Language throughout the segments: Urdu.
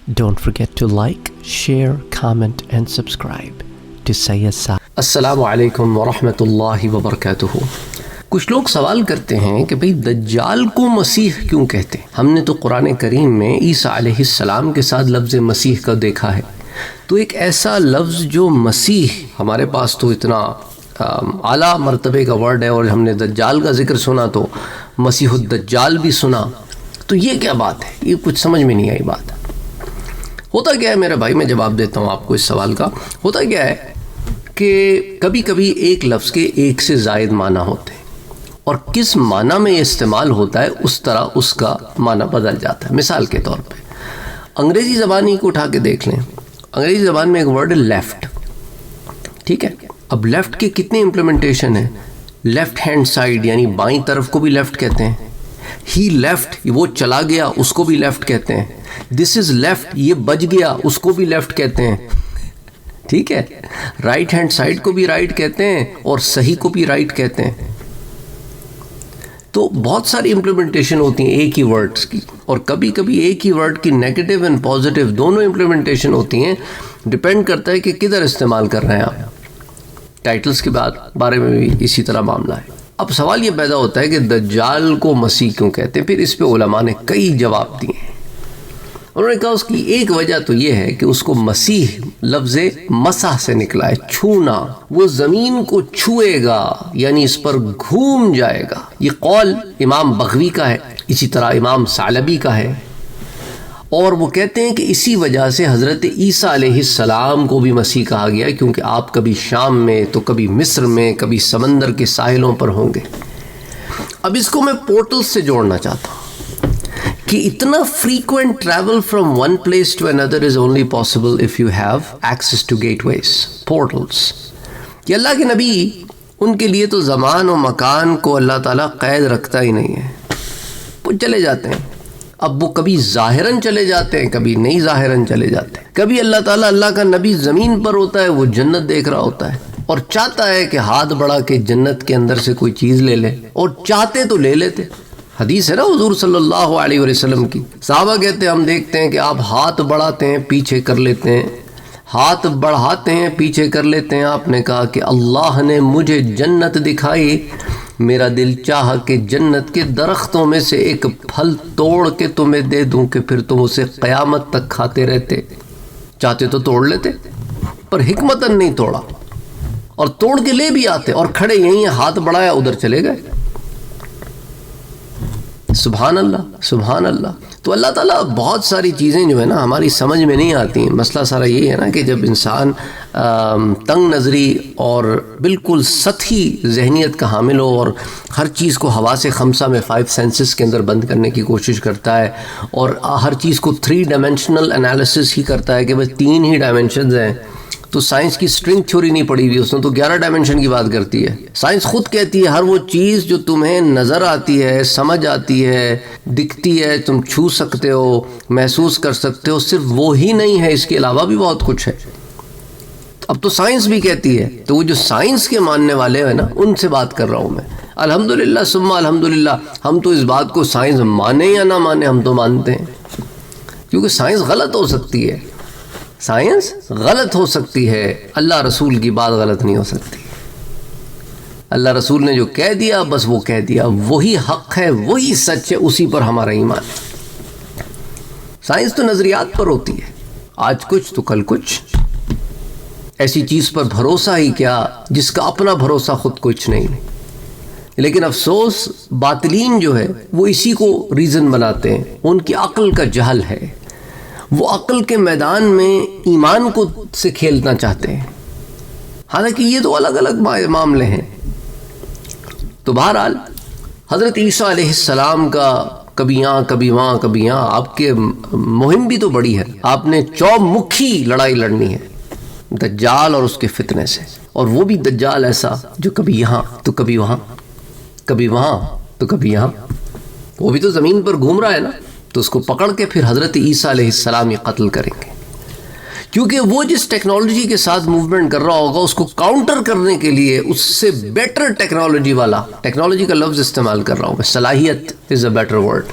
Don't forget to like, share, comment and subscribe to Sayyid Sa'id. السلام علیکم ورحمۃ اللہ وبرکاتہ. کچھ لوگ سوال کرتے ہیں کہ بھئی دجال کو مسیح کیوں کہتے ہیں؟ ہم نے تو قرآن کریم میں عیسیٰ علیہ السلام کے ساتھ لفظ مسیح کا دیکھا ہے، تو ایک ایسا لفظ جو مسیح، ہمارے پاس تو اتنا اعلیٰ مرتبے کا ورڈ ہے، اور ہم نے دجال کا ذکر سنا تو مسیح الدجال بھی سنا، تو یہ کیا بات ہے؟ یہ کچھ سمجھ میں نہیں آئی بات. ہوتا کیا ہے میرے بھائی، میں جواب دیتا ہوں آپ کو اس سوال کا. ہوتا کیا ہے کہ کبھی کبھی ایک لفظ کے ایک سے زائد معنی ہوتے ہیں، اور کس معنی میں یہ استعمال ہوتا ہے اس طرح اس کا معنی بدل جاتا ہے. مثال کے طور پہ انگریزی زبان ہی کو اٹھا کے دیکھ لیں. انگریزی زبان میں ایک ورڈ ہے لیفٹ، ٹھیک ہے؟ اب لیفٹ کے کتنے امپلیمنٹیشن ہیں؟ لیفٹ ہینڈ سائڈ یعنی بائیں طرف کو بھی لیفٹ کہتے ہیں. ہی لیفٹ، وہ چلا گیا، اس کو بھی لیفٹ کہتے ہیں. دس از لیفٹ، یہ بچ گیا، اس کو بھی لیفٹ کہتے ہیں. ٹھیک ہے؟ رائٹ ہینڈ سائڈ کو بھی رائٹ کہتے ہیں اور صحیح کو بھی رائٹ کہتے ہیں. تو بہت ساری امپلیمنٹیشن ہوتی ہیں ایک ہی ورڈز کی، اور کبھی کبھی ایک ہی ورڈ کی نیگیٹو اینڈ پازیٹیو دونوں امپلیمنٹیشن ہوتی ہیں. ڈپینڈ کرتا ہے کہ کدھر استعمال کر رہے ہیں آپ. ٹائٹلز کے بارے میں بھی اسی طرح معاملہ ہے. اب سوال یہ پیدا ہوتا ہے کہ دجال کو مسیح کیوں کہتے ہیں؟ پھر اس پہ علماء نے کئی جواب دیے ہیں. انہوں نے کہا اس کی ایک وجہ تو یہ ہے کہ اس کو مسیح لفظ مسح سے نکلا ہے، چھونا. وہ زمین کو چھوئے گا یعنی اس پر گھوم جائے گا. یہ قول امام بغوی کا ہے، اسی طرح امام ثعلبی کا ہے، اور وہ کہتے ہیں کہ اسی وجہ سے حضرت عیسیٰ علیہ السلام کو بھی مسیح کہا گیا، کیونکہ آپ کبھی شام میں تو کبھی مصر میں کبھی سمندر کے ساحلوں پر ہوں گے. اب اس کو میں پورٹل سے جوڑنا چاہتا ہوں کہ اتنا frequent travel from one place to another is only possible if you have access to gateways, portals. کہ اللہ کے نبی، ان کے لیے تو زمان و مکان کو اللہ تعالیٰ قید رکھتا ہی نہیں ہے، وہ چلے جاتے ہیں. اب وہ کبھی ظاہراً چلے جاتے ہیں، کبھی نہیں ظاہراً چلے جاتے ہیں. کبھی اللہ تعالیٰ، اللہ کا نبی زمین پر ہوتا ہے، وہ جنت دیکھ رہا ہوتا ہے اور چاہتا ہے کہ ہاتھ بڑھا کے جنت کے اندر سے کوئی چیز لے لے، اور چاہتے تو لے لیتے. حدیث ہے نا حضور صلی اللہ علیہ وسلم کی. صحابہ کہتے ہیں ہم دیکھتے ہیں کہ آپ ہاتھ بڑھاتے ہیں پیچھے کر لیتے ہیں، ہاتھ بڑھاتے ہیں پیچھے کر لیتے ہیں. آپ نے کہا کہ اللہ نے مجھے جنت دکھائی، میرا دل چاہا کہ جنت کے درختوں میں سے ایک پھل توڑ کے تمہیں دے دوں کہ پھر تم اسے قیامت تک کھاتے رہتے. چاہتے تو توڑ لیتے، پر حکمتاً نہیں توڑا، اور توڑ کے لے بھی آتے اور کھڑے یہیں ہاتھ بڑھایا ادھر چلے گئے. سبحان اللہ، سبحان اللہ. تو اللہ تعالیٰ بہت ساری چیزیں جو ہے نا ہماری سمجھ میں نہیں آتی ہیں. مسئلہ سارا یہ ہے نا کہ جب انسان تنگ نظری اور بالکل سطحی ذہنیت کا حامل ہو، اور ہر چیز کو حواس خمسہ میں 5 سینسز کے اندر بند کرنے کی کوشش کرتا ہے، اور ہر چیز کو 3 ڈائمینشنل انالیسس ہی کرتا ہے کہ بس 3 ہی ڈائمینشنز ہیں. تو سائنس کی سٹرنگ تھیوری نہیں پڑھی ہوئی، اس نے تو 11 ڈائمنشن کی بات کرتی ہے. سائنس خود کہتی ہے ہر وہ چیز جو تمہیں نظر آتی ہے، سمجھ آتی ہے، دکھتی ہے، تم چھو سکتے ہو، محسوس کر سکتے ہو، صرف وہ ہی نہیں ہے، اس کے علاوہ بھی بہت کچھ ہے. اب تو سائنس بھی کہتی ہے. تو وہ جو سائنس کے ماننے والے ہیں نا، ان سے بات کر رہا ہوں میں. الحمدللہ ثم الحمدللہ، ہم تو اس بات کو سائنس مانے یا نہ مانے ہم تو مانتے ہیں، کیونکہ سائنس غلط ہو سکتی ہے، سائنس غلط ہو سکتی ہے، اللہ رسول کی بات غلط نہیں ہو سکتی. اللہ رسول نے جو کہہ دیا بس وہ کہہ دیا، وہی حق ہے، وہی سچ ہے، اسی پر ہمارا ایمان ہے. سائنس تو نظریات پر ہوتی ہے، آج کچھ تو کل کچھ. ایسی چیز پر بھروسہ ہی کیا جس کا اپنا بھروسہ خود کچھ نہیں. لیکن افسوس باطلین جو ہے وہ اسی کو ریزن بناتے ہیں. ان کی عقل کا جہل ہے، وہ عقل کے میدان میں ایمان کو سے کھیلنا چاہتے ہیں، حالانکہ یہ تو الگ الگ معاملے ہیں. تو بہرحال حضرت عیسیٰ علیہ السلام کا کبھی یہاں کبھی وہاں کبھی یہاں، آپ کے مہم بھی تو بڑی ہے. آپ نے چومکھی لڑائی لڑنی ہے دجال اور اس کے فتنے سے، اور وہ بھی دجال ایسا جو کبھی یہاں تو کبھی وہاں، کبھی وہاں تو کبھی یہاں. وہ بھی تو زمین پر گھوم رہا ہے نا، تو اس کو پکڑ کے پھر حضرت عیسیٰ علیہ السلام یہ قتل کریں گے، کیونکہ وہ جس ٹیکنالوجی کے ساتھ موومنٹ کر رہا ہوگا اس کو کاؤنٹر کرنے کے لیے اس سے بیٹر ٹیکنالوجی والا، ٹیکنالوجی کا لفظ استعمال کر رہا ہوگا، صلاحیت از اے بیٹر ورڈ.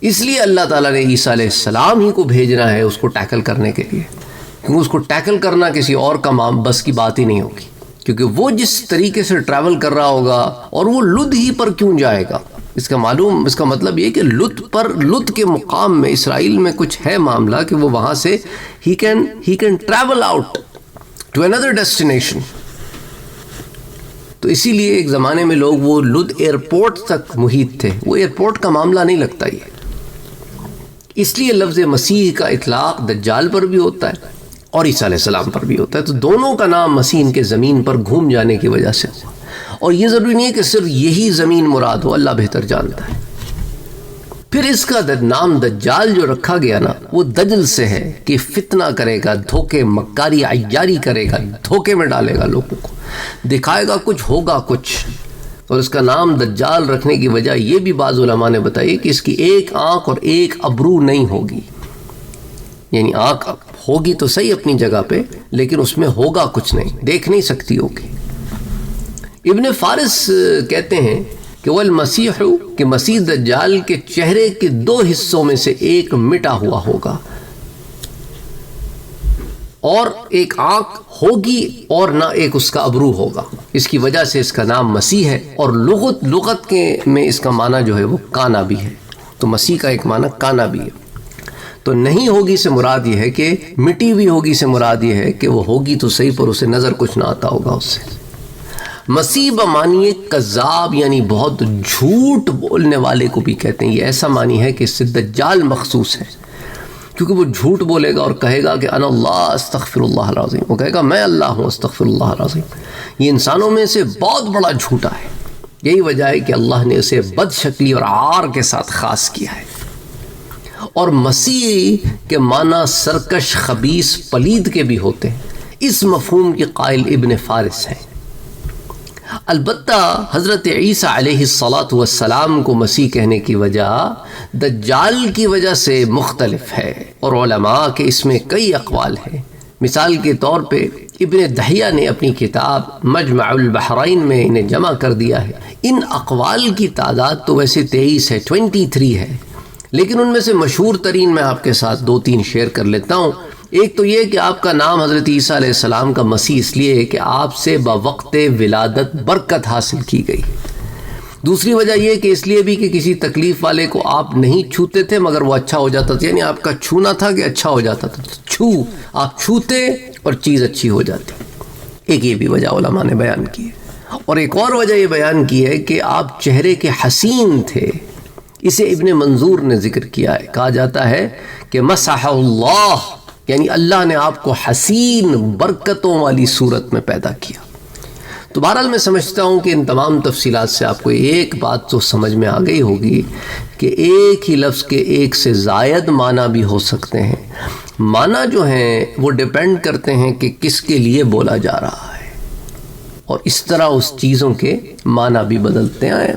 اس لیے اللہ تعالیٰ نے عیسیٰ علیہ السلام ہی کو بھیجنا ہے اس کو ٹیکل کرنے کے لیے، کیونکہ اس کو ٹیکل کرنا کسی اور کا بس کی بات ہی نہیں ہوگی، کیونکہ وہ جس طریقے سے ٹریول کر رہا ہوگا، اور وہ لد ہی پر کیوں جائے گا، اس کا مطلب یہ کہ لد کے مقام میں اسرائیل میں کچھ ہے معاملہ کہ وہ وہاں سے ہی can travel out to another destination. تو اسی لیے ایک زمانے میں لوگ وہ لد ایئرپورٹ تک محیط تھے، وہ ایئرپورٹ کا معاملہ نہیں لگتا یہ. اس لیے لفظ مسیح کا اطلاق دجال پر بھی ہوتا ہے اور عیسیٰ علیہ السلام پر بھی ہوتا ہے. تو دونوں کا نام مسیح ان کے زمین پر گھوم جانے کی وجہ سے ہوا. اور یہ ضروری نہیں ہے کہ صرف یہی زمین مراد ہو، اللہ بہتر جانتا ہے. پھر اس کا نام دجال جو رکھا گیا نا، وہ دجل سے ہے کہ فتنہ کرے گا، دھوکے مکاری عیاری کرے گا، دھوکے میں ڈالے گا لوگوں کو، دکھائے گا کچھ ہوگا کچھ. اور اس کا نام دجال رکھنے کی وجہ یہ بھی بعض علماء نے بتائی کہ اس کی ایک آنکھ اور ایک ابرو نہیں ہوگی، یعنی آنکھ ہوگی تو صحیح اپنی جگہ پہ، لیکن اس میں ہوگا کچھ نہیں، دیکھ نہیں سکتی ہوگی. ابن فارس کہتے ہیں کہ والمسیح کہ مسیح دجال کے چہرے کے 2 حصوں میں سے ایک مٹا ہوا ہوگا، اور ایک آنکھ ہوگی اور نہ ایک اس کا ابرو ہوگا. اس کی وجہ سے اس کا نام مسیح ہے. اور لغت کے میں اس کا معنی جو ہے وہ کانا بھی ہے. تو مسیح کا ایک معنی کانا بھی ہے. تو نہیں ہوگی سے مراد یہ ہے کہ مٹی ہوئی ہوگی سے مراد یہ ہے کہ وہ ہوگی تو صحیح پر اسے نظر کچھ نہ آتا ہوگا اس سے. مسیح بمعنی کذاب یعنی بہت جھوٹ بولنے والے کو بھی کہتے ہیں. یہ ایسا معنی ہے کہ اس سے دجال مخصوص ہے، کیونکہ وہ جھوٹ بولے گا اور کہے گا کہ انا اللہ استغفر اللہ العظیم، وہ کہے گا میں اللہ ہوں استغفر اللہ العظیم. یہ انسانوں میں سے بہت بڑا جھوٹا ہے. یہی وجہ ہے کہ اللہ نے اسے بد شکلی اور عار کے ساتھ خاص کیا ہے. اور مسیح کے معنی سرکش، خبیث، پلید کے بھی ہوتے ہیں. اس مفہوم کے قائل ابن فارس ہیں. البتہ حضرت عیسیٰ علیہ السلام کو مسیح کہنے کی وجہ دجال کی وجہ سے مختلف ہے، اور علماء کے اس میں کئی اقوال ہیں. مثال کے طور پہ ابن دہیہ نے اپنی کتاب مجمع البحرین میں انہیں جمع کر دیا ہے. ان اقوال کی تعداد تو ویسے 23 ہے، 23 ہے، لیکن ان میں سے مشہور ترین میں آپ کے ساتھ 2-3 شیئر کر لیتا ہوں. ایک تو یہ کہ آپ کا نام حضرت عیسیٰ علیہ السلام کا مسیح اس لیے ہے کہ آپ سے بوقت ولادت برکت حاصل کی گئی. دوسری وجہ یہ کہ اس لیے بھی کہ کسی تکلیف والے کو آپ نہیں چھوتے تھے مگر وہ اچھا ہو جاتا تھا، یعنی آپ کا چھونا تھا کہ اچھا ہو جاتا تھا. آپ چھوتے اور چیز اچھی ہو جاتی. ایک یہ بھی وجہ علماء نے بیان کی ہے. اور ایک اور وجہ یہ بیان کی ہے کہ آپ چہرے کے حسین تھے. اسے ابن منظور نے ذکر کیا ہے. کہا جاتا ہے کہ مسح اللہ، یعنی اللہ نے آپ کو حسین برکتوں والی صورت میں پیدا کیا. تو بہرحال میں سمجھتا ہوں کہ ان تمام تفصیلات سے آپ کو ایک بات تو سمجھ میں آ گئی ہوگی کہ ایک ہی لفظ کے ایک سے زائد معنی بھی ہو سکتے ہیں. معنی جو ہیں وہ ڈیپینڈ کرتے ہیں کہ کس کے لیے بولا جا رہا ہے، اور اس طرح اس چیزوں کے معنی بھی بدلتے ہیں.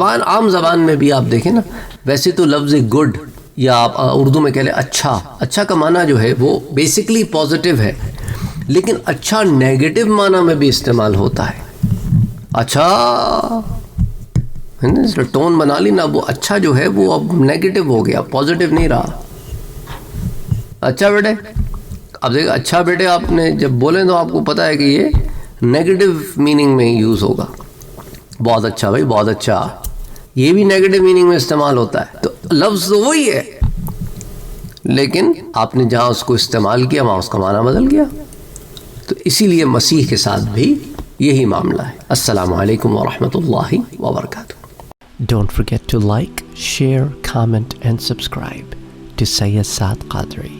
عام زبان میں بھی آپ دیکھیں نا، ویسے تو لفظ گڈ یا آپ اردو میں کہہ لیں اچھا کا معنی جو ہے وہ بیسکلی پازیٹیو ہے، لیکن اچھا نیگیٹو معنی میں بھی استعمال ہوتا ہے. اچھا ٹون بنا لی نا، وہ اچھا جو ہے وہ اب نیگیٹو ہو گیا، پازیٹیو نہیں رہا. اچھا بیٹے، اب دیکھیں اچھا بیٹے آپ نے جب بولیں تو آپ کو پتہ ہے کہ یہ نیگیٹو میننگ میں یوز ہوگا. بہت اچھا بھائی، بہت اچھا، یہ بھی نیگیٹو میننگ میں استعمال ہوتا ہے. تو لفظ تو وہی ہے، لیکن آپ نے جہاں اس کو استعمال کیا وہاں اس کا معنی بدل گیا. تو اسی لیے مسیح کے ساتھ بھی یہی معاملہ ہے. السلام علیکم ورحمۃ اللہ وبرکاتہ. Don't forget to like, share, comment and subscribe to Sayyid Saad Qadri.